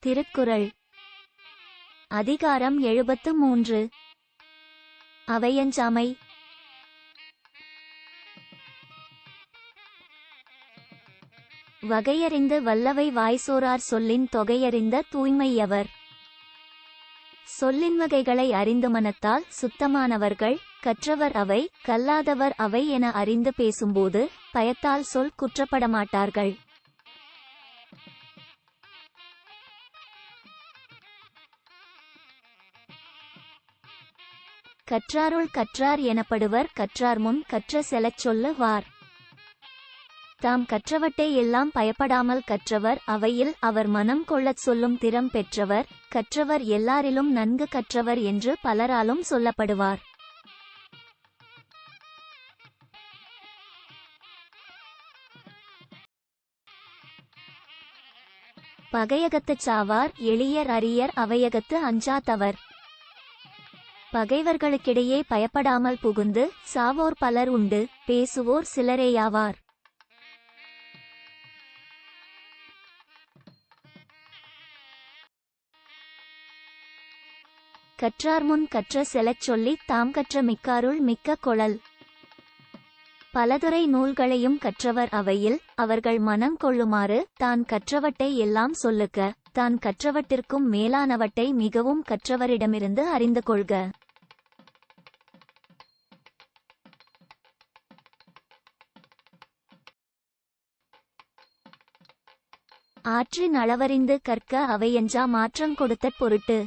திருக்குறள் அதிகாரம் 73. அவையஞ்சாமை. வகையறிந்து வல்லவை வாய்சோரார் சொல்லின் தொகையறிந்த தூய்மையவர். சொல்லின் வகைகளை அறிந்து மனத்தால் சுத்தமானவர்கள் கற்றவர் அவை, கல்லாதவர் அவை என அறிந்து பேசும்போது பயத்தால் சொல் குற்றப்படமாட்டார்கள். கற்றாருள் கற்றார் எனப்படுவர் கற்றார் முன் கற்ற செலச் சொல்லு வார். தாம் கற்றவட்டை எல்லாம் பயப்படாமல் கற்றவர் அவையில் அவர் மனம் கொள்ளச் சொல்லும் திறம் பெற்றவர். கற்றவர் எல்லாரிலும் நன்கு கற்றவர் என்று பலராலும் சொல்லப்படுவார். பகையகத்துச் சாவார் எளியர் அரியர் அவையகத்து அஞ்சாதவர். பகைவர்களுக்கிடையே பயப்படாமல் புகுந்து சாவோர் பலர் உண்டு, பேசுவோர் சிலரேயாவார். கற்றார் முன் கற்ற செலச் சொல்லி தாம் கற்ற மிக்காருள் மிக்க கொளல். பலதுறை நூல்களையும் கற்றவர் அவையில் அவர்கள் மனம் கொள்ளுமாறு தான் கற்றவட்டை எல்லாம் சொல்லுக. தான் கற்றவட்டிற்கும் மேலானவட்டை மிகவும் கற்றவரிடமிருந்து அறிந்து கொள்க. ஆற்றின் அளவறிந்து கற்க அவையஞ்சா மாற்றங் கொடுத்தற் பொருட்டு.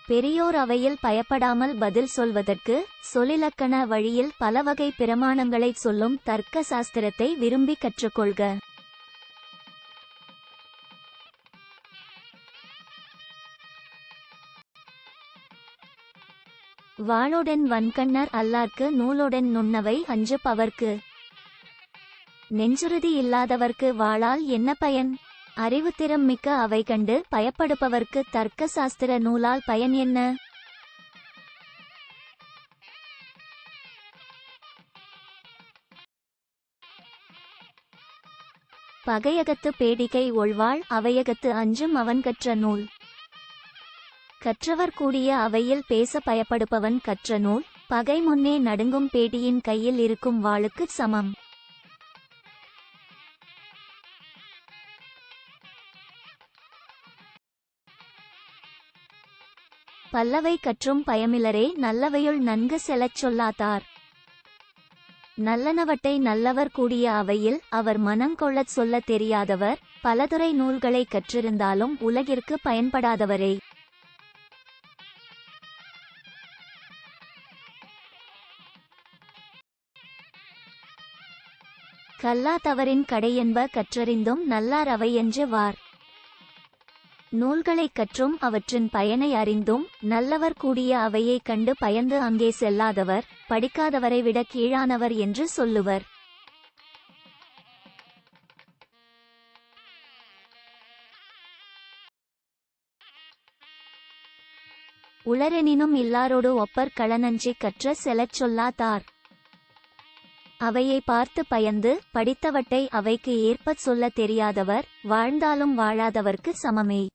பெரியோர் அவையில் பயப்படாமல் பதில் சொல்வதற்கு சொலிலக்கண வழியில் பலவகை பிரமாணங்களைச் சொல்லும் தர்க்க சாஸ்திரத்தை விரும்பி கற்றுக்கொள்க. வாளோடன் வன்கண்ணர் அல்லார்க்கு நூலோடன் நுண்ணவை அஞ்சு பவர்க்கு. நெஞ்சுறுதி இல்லாதவர்க்கு வாளால் என்ன பயன்? அறிவுத்திறம் மிக்க அவை கண்டு பயப்படுபவர்க்கு தர்க்க சாஸ்திர நூலால் பயன் என்ன? பகையகத்து பேடிகை ஒழ்வாள் அவையகத்து அஞ்சும் அவன் கற்ற நூல். கற்றவர் கூடிய அவையில் பேச பயப்படுபவன் கற்ற நூல். பகை முன்னே நடுங்கும் பேடியின் கையில் இருக்கும் வாளுக்கு சமம். பல்லவை கற்றும் பயமிலரே நல்லவையுள் நன்கு செலச் சொல்லாதார். நல்லனவட்டை நல்லவர் கூடிய அவையில் அவர் மனம் கொள்ளச் சொல்ல தெரியாதவர். பலதுறை நூல்களை கற்றிருந்தாலும் உலகிற்கு பயன்படாதவரே. கல்லாதவரின் கடையென்ப கற்றறிந்தும் நல்லார் அவை என்று வார். நூல்களைக் கற்றும் அவற்றின் பயனை அறிந்தும் நல்லவர் கூடிய அவையைக் கண்டு பயந்து அங்கே செல்லாதவர் படிக்காதவரை விட கீழானவர் என்று சொல்லுவர். உளரெனினும் இல்லாரோடு ஒப்பர் களனஞ்சி கற்ற செலச் சொல்லாதார். அவையை பார்த்து பயந்து படித்தவட்டை அவைக்கு ஏற்பச் சொல்ல தெரியாதவர் வாழ்ந்தாலும் வாழாதவர்க்கு சமமே.